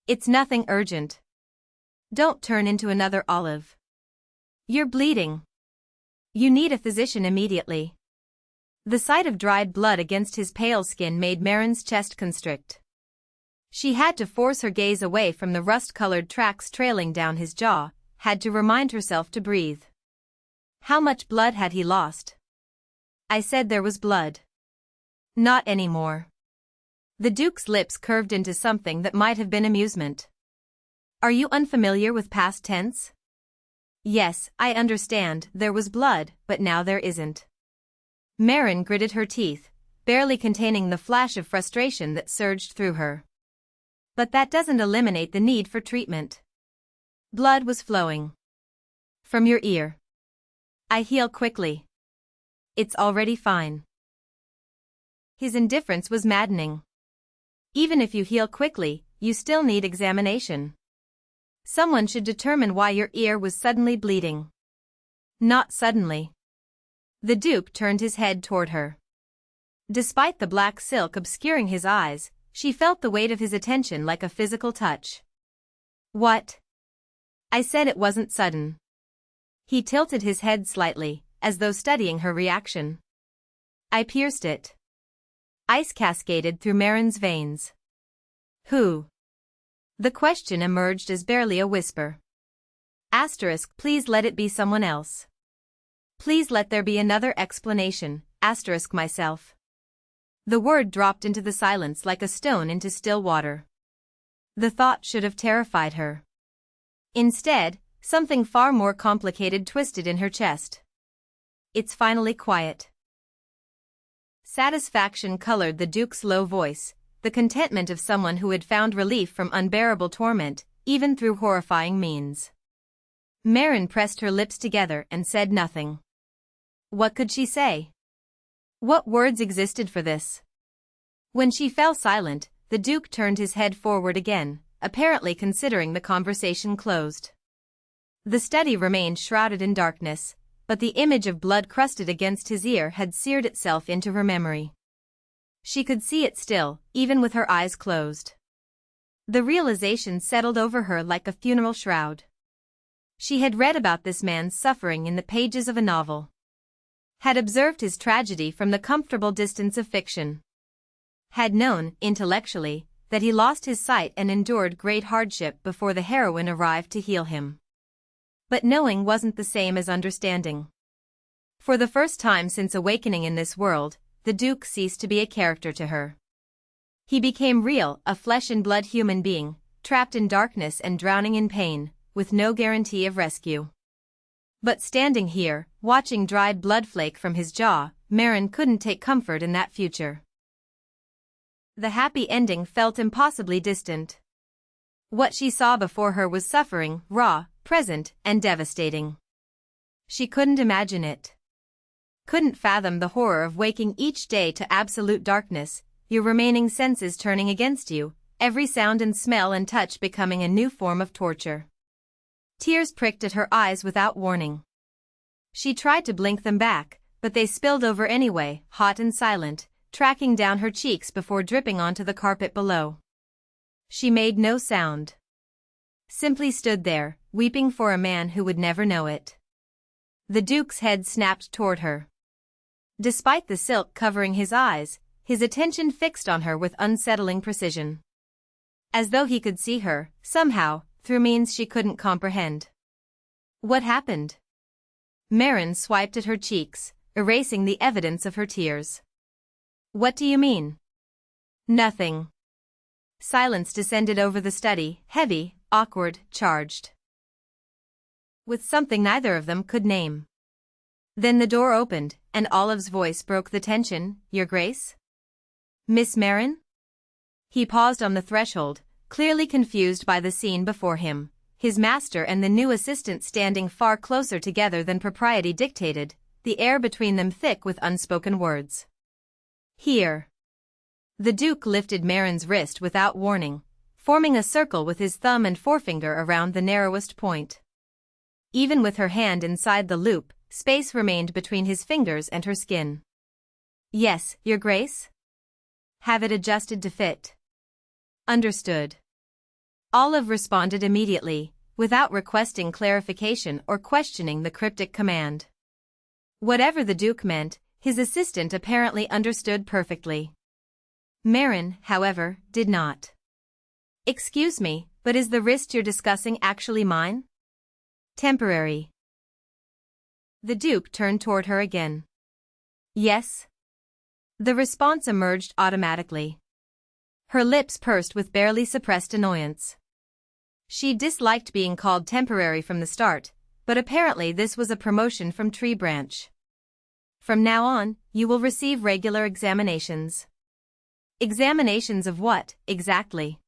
It's nothing urgent. Don't turn into another Olive. You're bleeding. You need a physician immediately. The sight of dried blood against his pale skin made Marin's chest constrict. She had to force her gaze away from the rust-colored tracks trailing down his jaw, had to remind herself to breathe. How much blood had he lost? I said there was blood. Not anymore. The Duke's lips curved into something that might have been amusement. Are you unfamiliar with past tense? Yes, I understand, there was blood, but now there isn't. Marin gritted her teeth, barely containing the flash of frustration that surged through her. But that doesn't eliminate the need for treatment. Blood was flowing. From your ear. I heal quickly. It's already fine. His indifference was maddening. Even if you heal quickly, you still need examination. Someone should determine why your ear was suddenly bleeding. Not suddenly. The Duke turned his head toward her. Despite the black silk obscuring his eyes, she felt the weight of his attention like a physical touch. What? I said it wasn't sudden. He tilted his head slightly, as though studying her reaction. I pierced it. Ice cascaded through Marin's veins. Who? The question emerged as barely a whisper. Asterisk, please let it be someone else. Please let there be another explanation, asterisk myself. The word dropped into the silence like a stone into still water. The thought should have terrified her. Instead, something far more complicated twisted in her chest. It's finally quiet. Satisfaction colored the Duke's low voice, the contentment of someone who had found relief from unbearable torment, even through horrifying means. Marin pressed her lips together and said nothing. What could she say? What words existed for this? When she fell silent, the Duke turned his head forward again, apparently considering the conversation closed. The study remained shrouded in darkness, but the image of blood crusted against his ear had seared itself into her memory. She could see it still, even with her eyes closed. The realization settled over her like a funeral shroud. She had read about this man's suffering in the pages of a novel. Had observed his tragedy from the comfortable distance of fiction. Had known, intellectually, that he lost his sight and endured great hardship before the heroine arrived to heal him. But knowing wasn't the same as understanding. For the first time since awakening in this world, the Duke ceased to be a character to her. He became real, a flesh-and-blood human being, trapped in darkness and drowning in pain, with no guarantee of rescue. But standing here, watching dried blood flake from his jaw, Marin couldn't take comfort in that future. The happy ending felt impossibly distant. What she saw before her was suffering, raw, present, and devastating. She couldn't imagine it. Couldn't fathom the horror of waking each day to absolute darkness, your remaining senses turning against you, every sound and smell and touch becoming a new form of torture. Tears pricked at her eyes without warning. She tried to blink them back, but they spilled over anyway, hot and silent, tracking down her cheeks before dripping onto the carpet below. She made no sound. Simply stood there, weeping for a man who would never know it. The Duke's head snapped toward her. Despite the silk covering his eyes, his attention fixed on her with unsettling precision. As though he could see her, somehow, through means she couldn't comprehend. What happened? Marin swiped at her cheeks, erasing the evidence of her tears. What do you mean? Nothing. Silence descended over the study, heavy, awkward, charged. With something neither of them could name. Then the door opened, and Olive's voice broke the tension. Your Grace? Miss Marin? He paused on the threshold, clearly confused by the scene before him, his master and the new assistant standing far closer together than propriety dictated, the air between them thick with unspoken words. Here. The Duke lifted Marin's wrist without warning, forming a circle with his thumb and forefinger around the narrowest point. Even with her hand inside the loop, space remained between his fingers and her skin. Yes, Your Grace? Have it adjusted to fit. Understood. Olive responded immediately, without requesting clarification or questioning the cryptic command. Whatever the Duke meant, his assistant apparently understood perfectly. Marin, however, did not. "Excuse me, but is the wrist you're discussing actually mine?" "Temporary." The Duke turned toward her again. "Yes?" The response emerged automatically. Her lips pursed with barely suppressed annoyance. She disliked being called temporary from the start, but apparently this was a promotion from Tree Branch. "From now on, you will receive regular examinations." "Examinations of what, exactly?"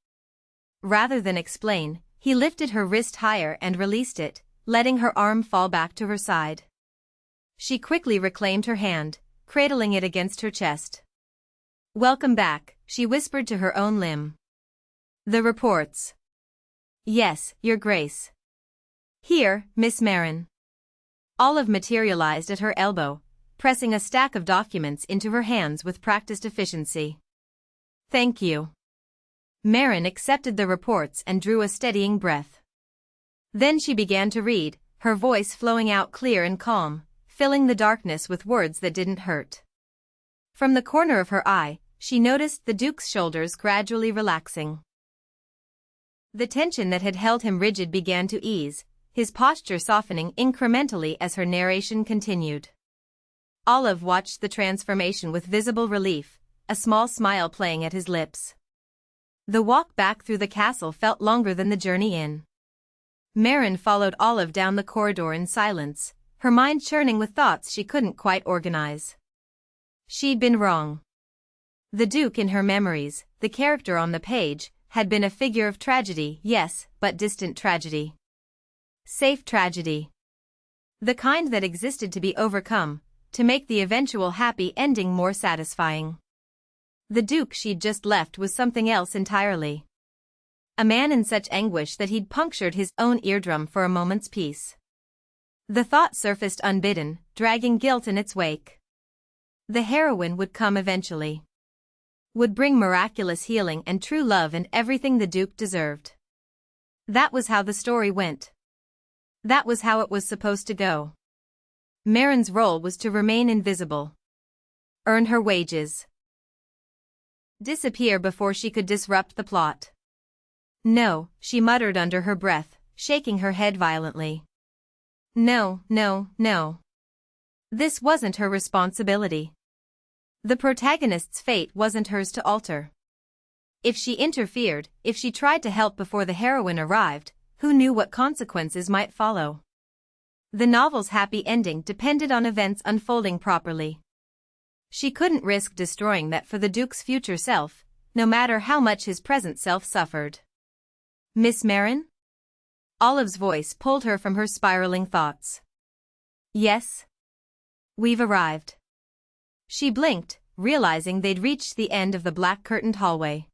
Rather than explain, he lifted her wrist higher and released it, letting her arm fall back to her side. She quickly reclaimed her hand, cradling it against her chest. "Welcome back," she whispered to her own limb. "The reports." "Yes, Your Grace." "Here, Miss Marin." Olive materialized at her elbow, pressing a stack of documents into her hands with practiced efficiency. "Thank you." Marin accepted the reports and drew a steadying breath. Then she began to read, her voice flowing out clear and calm, filling the darkness with words that didn't hurt. From the corner of her eye, she noticed the Duke's shoulders gradually relaxing. The tension that had held him rigid began to ease, his posture softening incrementally as her narration continued. Olive watched the transformation with visible relief, a small smile playing at his lips. The walk back through the castle felt longer than the journey in. Marin followed Olive down the corridor in silence, her mind churning with thoughts she couldn't quite organize. She'd been wrong. The Duke in her memories, the character on the page, had been a figure of tragedy, yes, but distant tragedy. Safe tragedy. The kind that existed to be overcome, to make the eventual happy ending more satisfying. The Duke she'd just left was something else entirely. A man in such anguish that he'd punctured his own eardrum for a moment's peace. The thought surfaced unbidden, dragging guilt in its wake. The heroine would come eventually. Would bring miraculous healing and true love and everything the Duke deserved. That was how the story went. That was how it was supposed to go. Marin's role was to remain invisible. Earn her wages. Disappear before she could disrupt the plot. "No," she muttered under her breath, shaking her head violently. "No, no, no. This wasn't her responsibility. The protagonist's fate wasn't hers to alter. If she interfered, if she tried to help before the heroine arrived, who knew what consequences might follow? The novel's happy ending depended on events unfolding properly. She couldn't risk destroying that for the Duke's future self, no matter how much his present self suffered. "Miss Marin?" Olive's voice pulled her from her spiraling thoughts. "Yes?" "We've arrived." She blinked, realizing they'd reached the end of the black-curtained hallway.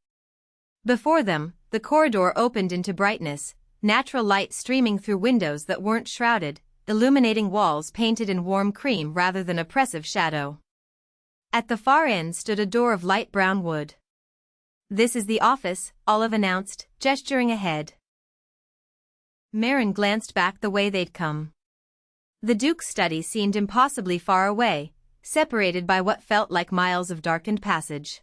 Before them, the corridor opened into brightness, natural light streaming through windows that weren't shrouded, illuminating walls painted in warm cream rather than oppressive shadow. At the far end stood a door of light brown wood. "This is the office," Olive announced, gesturing ahead. Marin glanced back the way they'd come. The Duke's study seemed impossibly far away, separated by what felt like miles of darkened passage.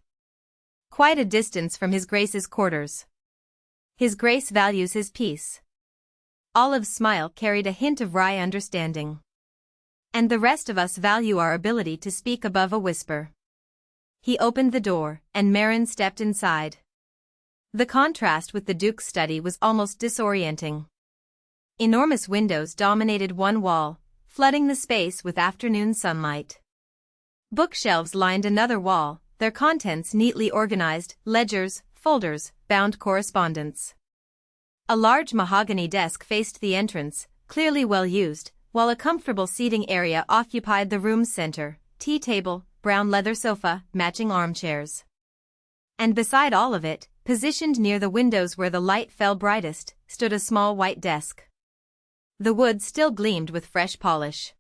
Quite a distance from His Grace's quarters. His Grace values his peace. Olive's smile carried a hint of wry understanding. And the rest of us value our ability to speak above a whisper. He opened the door, and Marin stepped inside. The contrast with the Duke's study was almost disorienting. Enormous windows dominated one wall, flooding the space with afternoon sunlight. Bookshelves lined another wall, their contents neatly organized, ledgers, folders, bound correspondence. A large mahogany desk faced the entrance, clearly well used, while a comfortable seating area occupied the room's center, tea table, brown leather sofa, matching armchairs. And beside all of it, positioned near the windows where the light fell brightest, stood a small white desk. The wood still gleamed with fresh polish.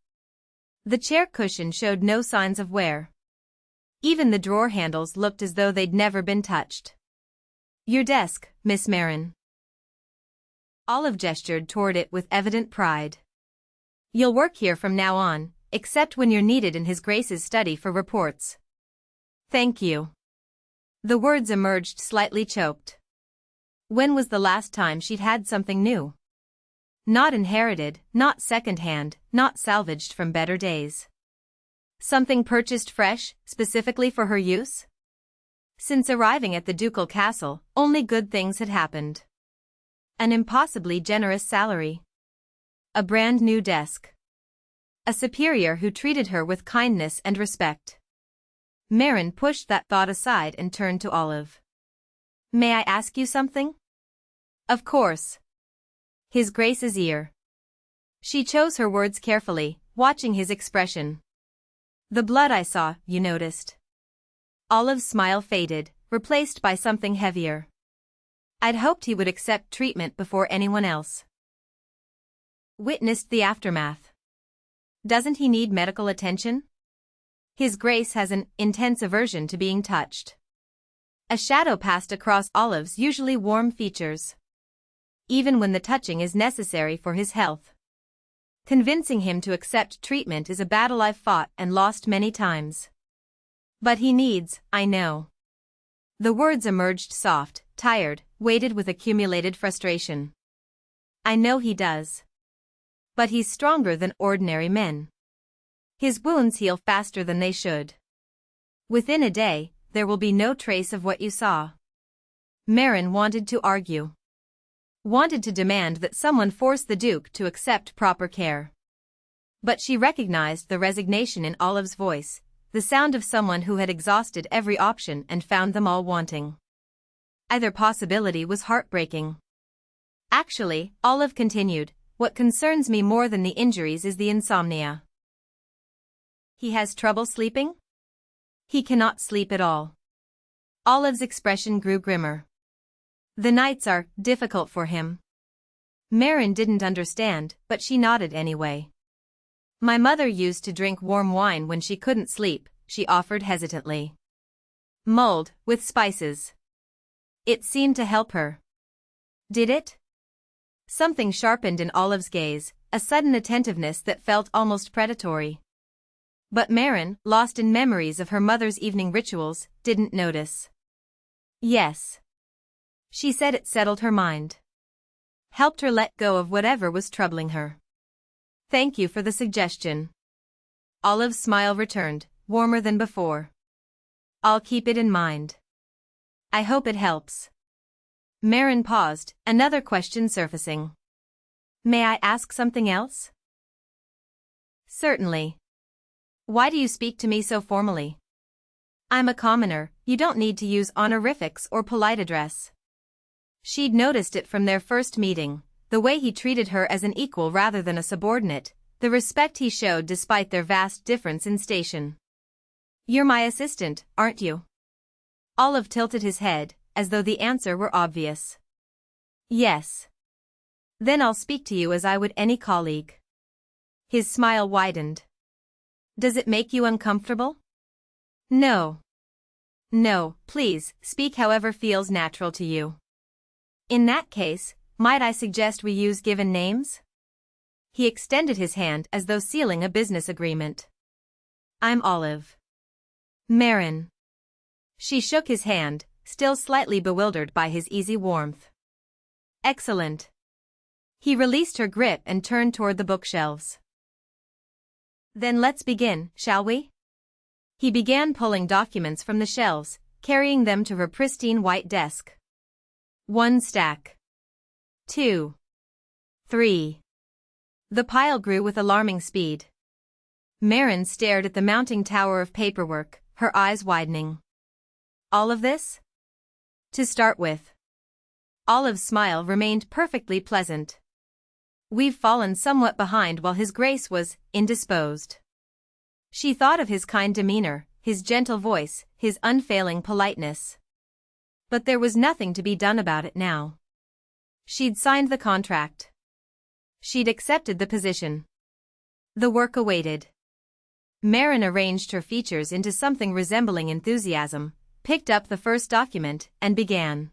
The chair cushion showed no signs of wear. Even the drawer handles looked as though they'd never been touched. "Your desk, Miss Marin." Olive gestured toward it with evident pride. You'll work here from now on, except when you're needed in His Grace's study for reports. Thank you. The words emerged slightly choked. When was the last time she'd had something new? Not inherited, not second-hand, not salvaged from better days. Something purchased fresh, specifically for her use? Since arriving at the ducal castle, only good things had happened. An impossibly generous salary. A brand new desk. A superior who treated her with kindness and respect. Marin pushed that thought aside and turned to Olive. May I ask you something? Of course. His Grace's ear. She chose her words carefully, watching his expression. The blood I saw, you noticed. Olive's smile faded, replaced by something heavier. I'd hoped he would accept treatment before anyone else. Witnessed the aftermath. Doesn't he need medical attention? His Grace has an intense aversion to being touched. A shadow passed across Olive's usually warm features. Even when the touching is necessary for his health. Convincing him to accept treatment is a battle I've fought and lost many times. But he needs, I know. The words emerged soft, tired, weighted with accumulated frustration. I know he does. But he's stronger than ordinary men. His wounds heal faster than they should. Within a day, there will be no trace of what you saw. Marin wanted to argue. Wanted to demand that someone force the Duke to accept proper care. But she recognized the resignation in Olive's voice, the sound of someone who had exhausted every option and found them all wanting. Either possibility was heartbreaking. Actually, Olive continued, what concerns me more than the injuries is the insomnia. He has trouble sleeping? He cannot sleep at all. Olive's expression grew grimmer. The nights are difficult for him. Marin didn't understand, but she nodded anyway. My mother used to drink warm wine when she couldn't sleep, she offered hesitantly. Mulled, with spices. It seemed to help her. Did it? Something sharpened in Olive's gaze, a sudden attentiveness that felt almost predatory. But Marin, lost in memories of her mother's evening rituals, didn't notice. Yes. She said it settled her mind. Helped her let go of whatever was troubling her. Thank you for the suggestion. Olive's smile returned, warmer than before. I'll keep it in mind. I hope it helps. Marin paused, another question surfacing. May I ask something else? Certainly. Why do you speak to me so formally? I'm a commoner, you don't need to use honorifics or polite address. She'd noticed it from their first meeting, the way he treated her as an equal rather than a subordinate, the respect he showed despite their vast difference in station. You're my assistant, aren't you? Olive tilted his head, as though the answer were obvious. Yes. Then I'll speak to you as I would any colleague. His smile widened. Does it make you uncomfortable? No. No, please, speak however feels natural to you. In that case, might I suggest we use given names? He extended his hand as though sealing a business agreement. I'm Olive. Marin. She shook his hand, still slightly bewildered by his easy warmth. Excellent. He released her grip and turned toward the bookshelves. Then let's begin, shall we? He began pulling documents from the shelves, carrying them to her pristine white desk. 1 stack. 2. 3. The pile grew with alarming speed. Marin stared at the mounting tower of paperwork, her eyes widening. All of this? To start with. Olive's smile remained perfectly pleasant. We've fallen somewhat behind while His Grace was indisposed. She thought of his kind demeanor, his gentle voice, his unfailing politeness. But there was nothing to be done about it now. She'd signed the contract. She'd accepted the position. The work awaited. Marin arranged her features into something resembling enthusiasm, picked up the first document, and began.